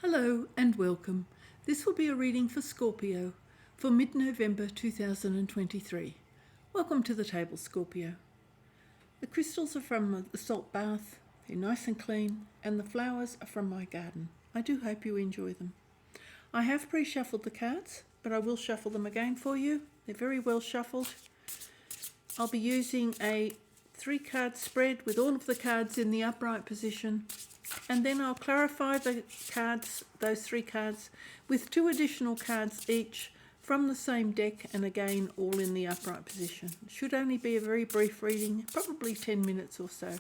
Hello and welcome. This will be a reading for Scorpio for mid-November 2023. Welcome to the table, Scorpio. The crystals are from the salt bath, they're nice and clean, and the flowers are from my garden. I do hope you enjoy them. I have pre-shuffled the cards, but I will shuffle them again for you. They're very well shuffled. I'll be using a 3-card spread with all of the cards in the upright position, and then I'll clarify the cards, those 3 cards, with 2 additional cards each from the same deck, and again all in the upright position. It should only be a very brief reading, probably 10 minutes or so.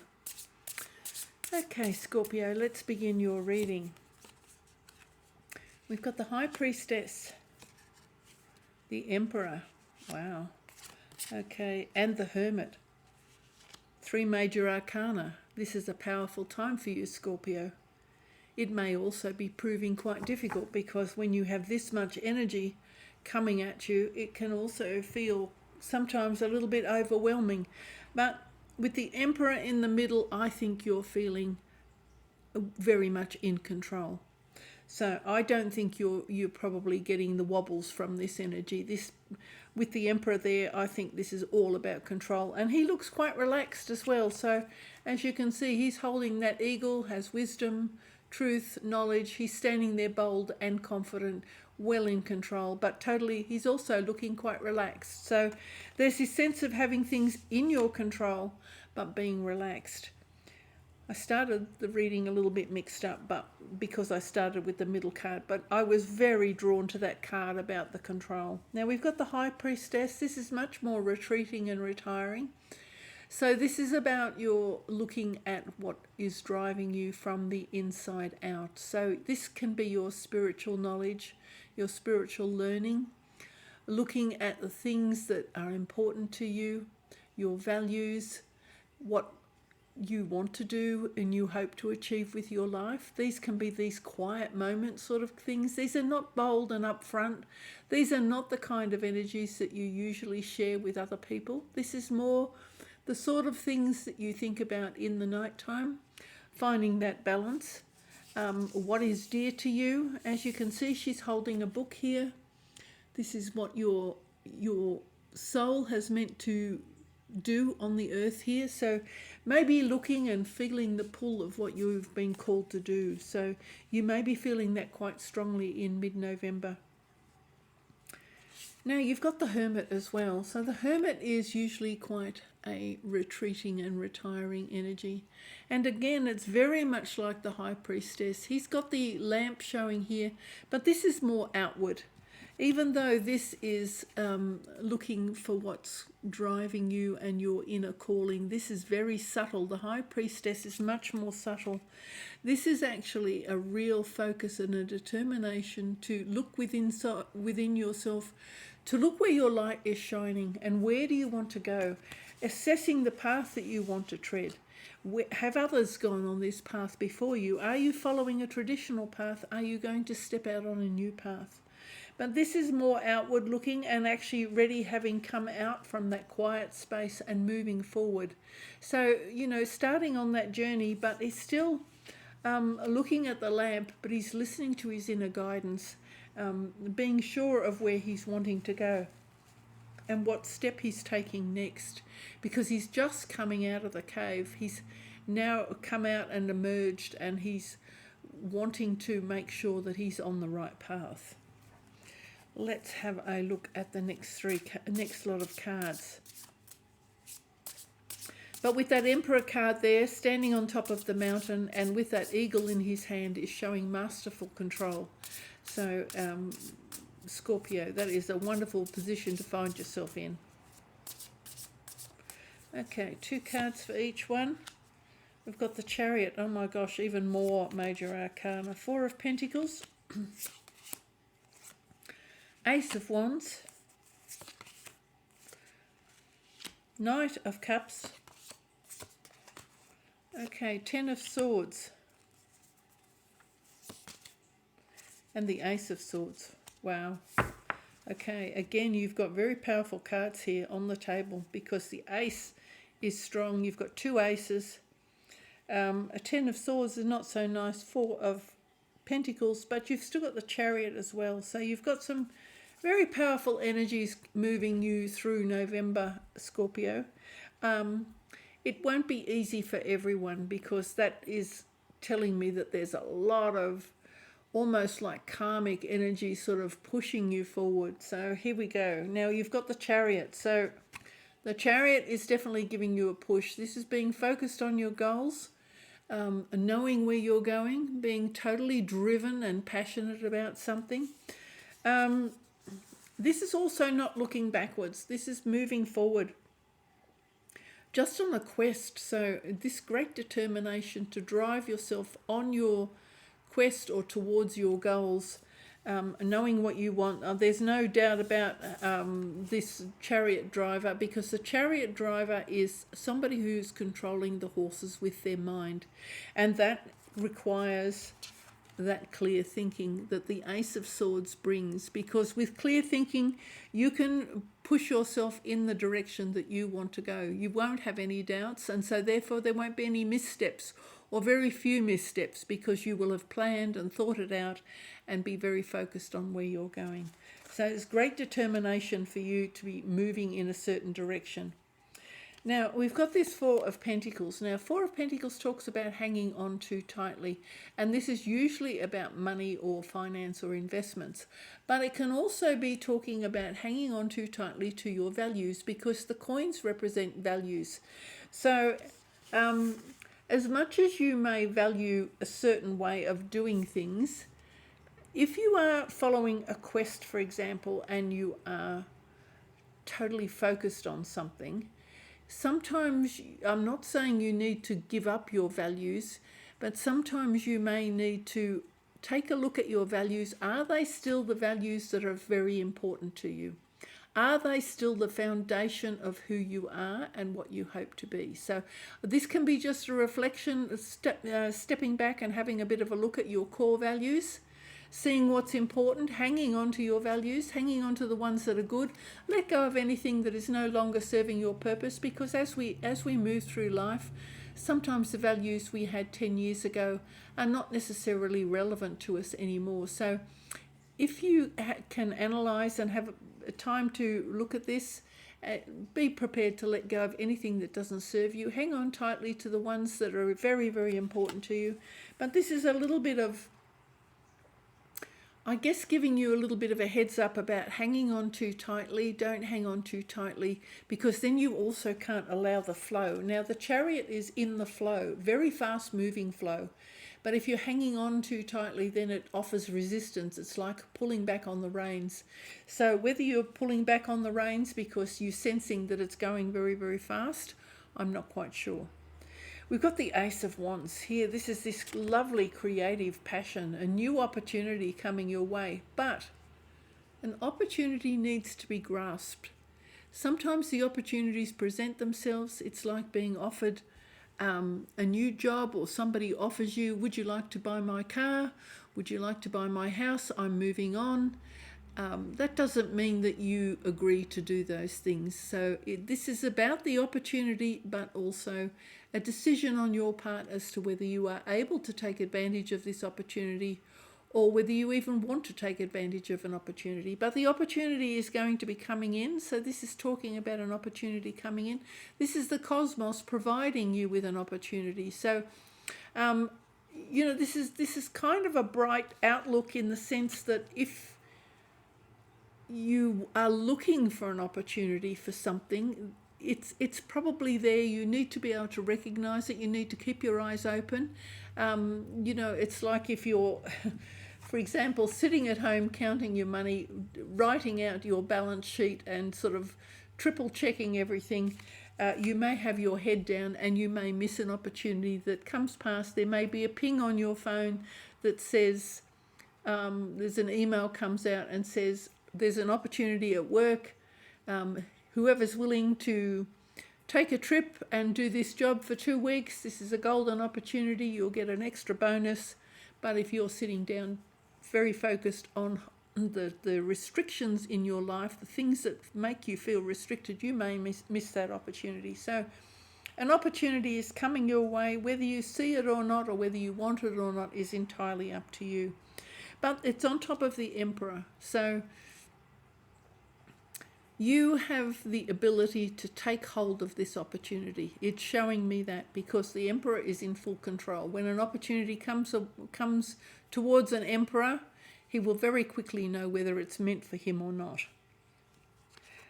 Okay, Scorpio, let's begin your reading. We've got the High Priestess, the Emperor, wow, okay, and the Hermit. 3 major arcana. This is a powerful time for you, Scorpio. It may also be proving quite difficult because when you have this much energy coming at you, it can also feel sometimes a little bit overwhelming. But with the Emperor in the middle, I think you're feeling very much in control. So I don't think you're probably getting the wobbles from this energy. This, with the Emperor there, I think this is all about control. And he looks quite relaxed as well. So as you can see, he's holding that eagle, has wisdom, truth, knowledge. He's standing there bold and confident, well in control, but totally, he's also looking quite relaxed. So there's this sense of having things in your control, but being relaxed. I started the reading a little bit mixed up, but because I started with the middle card, but I was very drawn to that card about the control. Now we've got the High Priestess. This is much more retreating and retiring. So this is about your looking at what is driving you from the inside out. So this can be your spiritual knowledge, your spiritual learning, looking at the things that are important to you, your values, what you want to do and you hope to achieve with your life. These can be these quiet moments sort of things. These are not bold and upfront. These are not the kind of energies that you usually share with other people. This is more the sort of things that you think about in the nighttime, finding that balance. What is dear to you. As you can see, she's holding a book here. This is what your soul has meant to do on the earth here. So maybe looking and feeling the pull of what you've been called to do. So you may be feeling that quite strongly in mid-November. Now you've got the Hermit as well. So the Hermit is usually quite a retreating and retiring energy. And again, it's very much like the High Priestess. He's got the lamp showing here, but this is more outward. Even though this is looking for what's driving you and your inner calling, this is very subtle. The High Priestess is much more subtle. This is actually a real focus and a determination to look within yourself, to look where your light is shining and where do you want to go, assessing the path that you want to tread. Have others gone on this path before you? Are you following a traditional path? Are you going to step out on a new path? But this is more outward looking and actually ready, having come out from that quiet space and moving forward. So, starting on that journey, but he's still looking at the lamp, but he's listening to his inner guidance, being sure of where he's wanting to go and what step he's taking next, because he's just coming out of the cave. He's now come out and emerged, and he's wanting to make sure that he's on the right path. Let's have a look at the next lot of cards. But with that Emperor card there, standing on top of the mountain, and with that eagle in his hand, is showing masterful control. So, Scorpio, that is a wonderful position to find yourself in. Okay, 2 cards for each one. We've got the Chariot. Oh my gosh, even more major arcana. 4 of Pentacles. Ace of Wands, Knight of Cups, okay, 10 of Swords, and the Ace of Swords. Wow. Okay, again, you've got very powerful cards here on the table because the Ace is strong. You've got 2 aces. A 10 of Swords is not so nice. 4 of Pentacles, but you've still got the Chariot as well. So you've got some very powerful energies moving you through November, Scorpio. It won't be easy for everyone, because that is telling me that there's a lot of almost like karmic energy sort of pushing you forward. So here we go. Now you've got the Chariot. So the Chariot is definitely giving you a push. This is being focused on your goals, knowing where you're going, being totally driven and passionate about something. This is also not looking backwards. This is moving forward, just on a quest. So this great determination to drive yourself on your quest or towards your goals, knowing what you want. There's no doubt about this Chariot driver, because the Chariot driver is somebody who's controlling the horses with their mind, and that requires that clear thinking that the Ace of Swords brings, because with clear thinking you can push yourself in the direction that you want to go. You won't have any doubts, and so therefore there won't be any missteps, or very few missteps, because you will have planned and thought it out and be very focused on where you're going. So it's great determination for you to be moving in a certain direction. Now, we've got this Four of Pentacles. Now, Four of Pentacles talks about hanging on too tightly, and this is usually about money or finance or investments. But it can also be talking about hanging on too tightly to your values, because the coins represent values. So, as much as you may value a certain way of doing things, if you are following a quest, for example, and you are totally focused on something, sometimes, I'm not saying you need to give up your values, but sometimes you may need to take a look at your values. Are they still the values that are very important to you? Are they still the foundation of who you are and what you hope to be? So this can be just a reflection, stepping back and having a bit of a look at your core values, seeing what's important, hanging on to your values, hanging on to the ones that are good. Let go of anything that is no longer serving your purpose, because as we move through life, sometimes the values we had 10 years ago are not necessarily relevant to us anymore. So if you can analyze and have a time to look at this, be prepared to let go of anything that doesn't serve you. Hang on tightly to the ones that are very, very important to you. But this is a little bit of, I guess, giving you a little bit of a heads up about hanging on too tightly. Don't hang on too tightly, because then you also can't allow the flow. Now, the Chariot is in the flow, very fast moving flow. But if you're hanging on too tightly, then it offers resistance. It's like pulling back on the reins. So whether you're pulling back on the reins because you're sensing that it's going very, very fast, I'm not quite sure. We've got the Ace of Wands here. This is this lovely creative passion, a new opportunity coming your way. But an opportunity needs to be grasped. Sometimes the opportunities present themselves. It's like being offered a new job, or somebody offers you, would you like to buy my car? Would you like to buy my house? I'm moving on. That doesn't mean that you agree to do those things. So this is about the opportunity, but also a decision on your part as to whether you are able to take advantage of this opportunity, or whether you even want to take advantage of an opportunity. But the opportunity is going to be coming in. So this is talking about an opportunity coming in. This is the cosmos providing you with an opportunity. So, you know, this is kind of a bright outlook, in the sense that if you are looking for an opportunity for something, it's probably there. You need to be able to recognize it. You need to keep your eyes open. You know, it's like if you're, for example, sitting at home counting your money, writing out your balance sheet and sort of triple checking everything, you may have your head down and you may miss an opportunity that comes past. There may be a ping on your phone that says, there's an email comes out and says, there's an opportunity at work. Whoever's willing to take a trip and do this job for 2 weeks, this is a golden opportunity. You'll get an extra bonus. But if you're sitting down very focused on the restrictions in your life, the things that make you feel restricted, you may miss that opportunity. So An opportunity is coming your way. Whether you see it or not, or whether you want it or not, is entirely up to you. But it's on top of the Emperor. So you have the ability to take hold of this opportunity. It's showing me that, because the Emperor is in full control. When an opportunity comes towards an Emperor, he will very quickly know whether it's meant for him or not.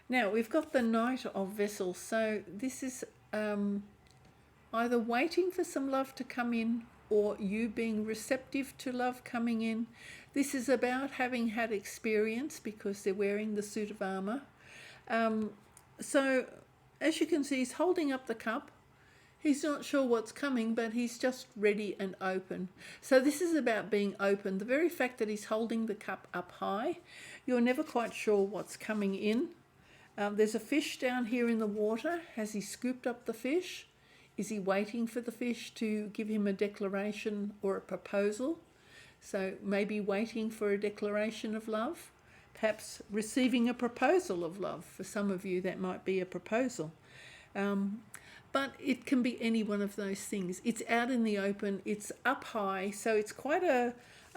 Now, we've got the Knight of Vessels. So this is either waiting for some love to come in, or you being receptive to love coming in. This is about having had experience, because they're wearing the suit of armor. So as you can see, he's holding up the cup. He's not sure what's coming, but he's just ready and open. So this is about being open. The very fact that he's holding the cup up high, you're never quite sure what's coming in. There's a fish down here in the water. Has he scooped up the fish? Is he waiting for the fish to give him a declaration or a proposal? So maybe waiting for a declaration of love. Perhaps receiving a proposal of love. For some of you, that might be a proposal. But it can be any one of those things. It's out in the open. It's up high. So it's quite a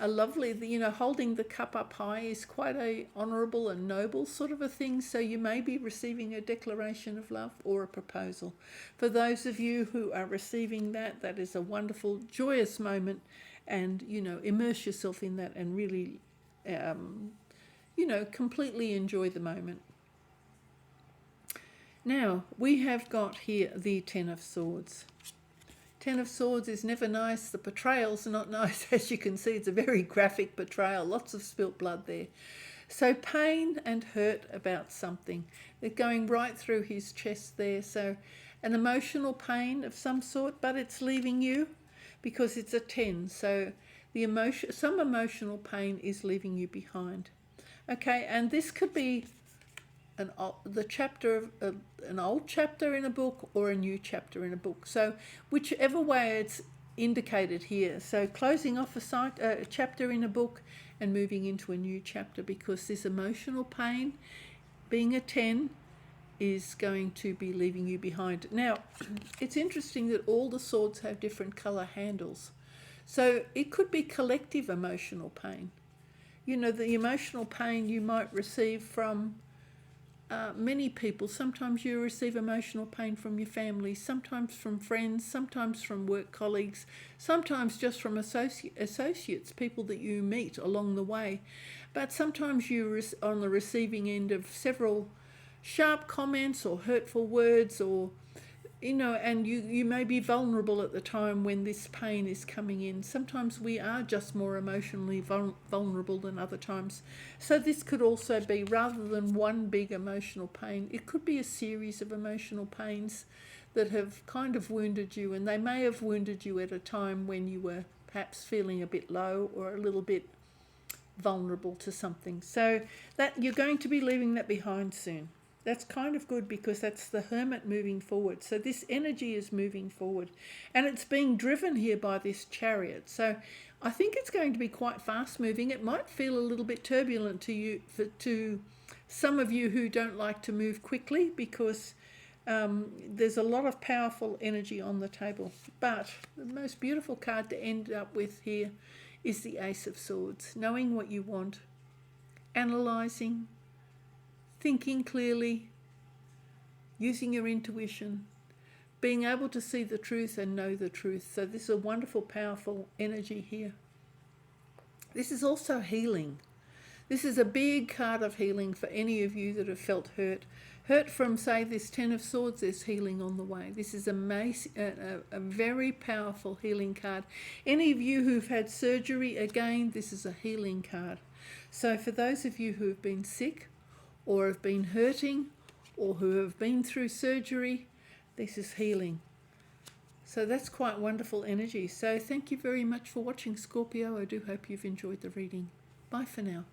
lovely, holding the cup up high is quite a honourable and noble sort of a thing. So you may be receiving a declaration of love or a proposal. For those of you who are receiving that, that is a wonderful, joyous moment. And, immerse yourself in that and really... completely enjoy the moment. Now, we have got here the Ten of Swords. Ten of Swords is never nice. The portrayal's not nice. As you can see, it's a very graphic portrayal. Lots of spilt blood there. So pain and hurt about something. They're going right through his chest there. So an emotional pain of some sort, but it's leaving you because it's a 10. So some emotional pain is leaving you behind. Okay, and this could be an old chapter in a book or a new chapter in a book. So whichever way it's indicated here. So closing off a chapter in a book and moving into a new chapter, because this emotional pain, being a 10, is going to be leaving you behind. Now, it's interesting that all the swords have different colour handles. So it could be collective emotional pain. The emotional pain you might receive from many people. Sometimes you receive emotional pain from your family, sometimes from friends, sometimes from work colleagues, sometimes just from associates, people that you meet along the way. But sometimes you're on the receiving end of several sharp comments or hurtful words, or and you may be vulnerable at the time when this pain is coming in. Sometimes we are just more emotionally vulnerable than other times. So this could also be, rather than one big emotional pain, it could be a series of emotional pains that have kind of wounded you, and they may have wounded you at a time when you were perhaps feeling a bit low or a little bit vulnerable to something. So that you're going to be leaving that behind soon. That's kind of good, because that's the Hermit moving forward. So this energy is moving forward, and it's being driven here by this Chariot. So I think it's going to be quite fast moving. It might feel a little bit turbulent to some of you who don't like to move quickly, because there's a lot of powerful energy on the table. But the most beautiful card to end up with here is the Ace of Swords. Knowing what you want, analysing, thinking clearly, using your intuition, being able to see the truth and know the truth. So this is a wonderful, powerful energy here. This is also healing. This is a big card of healing for any of you that have felt hurt. Hurt from, say, this Ten of Swords. There's healing on the way. This is a very powerful healing card. Any of you who've had surgery, again, this is a healing card. So for those of you who have been sick, or have been hurting, or who have been through surgery, this is healing. So that's quite wonderful energy. So thank you very much for watching, Scorpio. I do hope you've enjoyed the reading. Bye for now.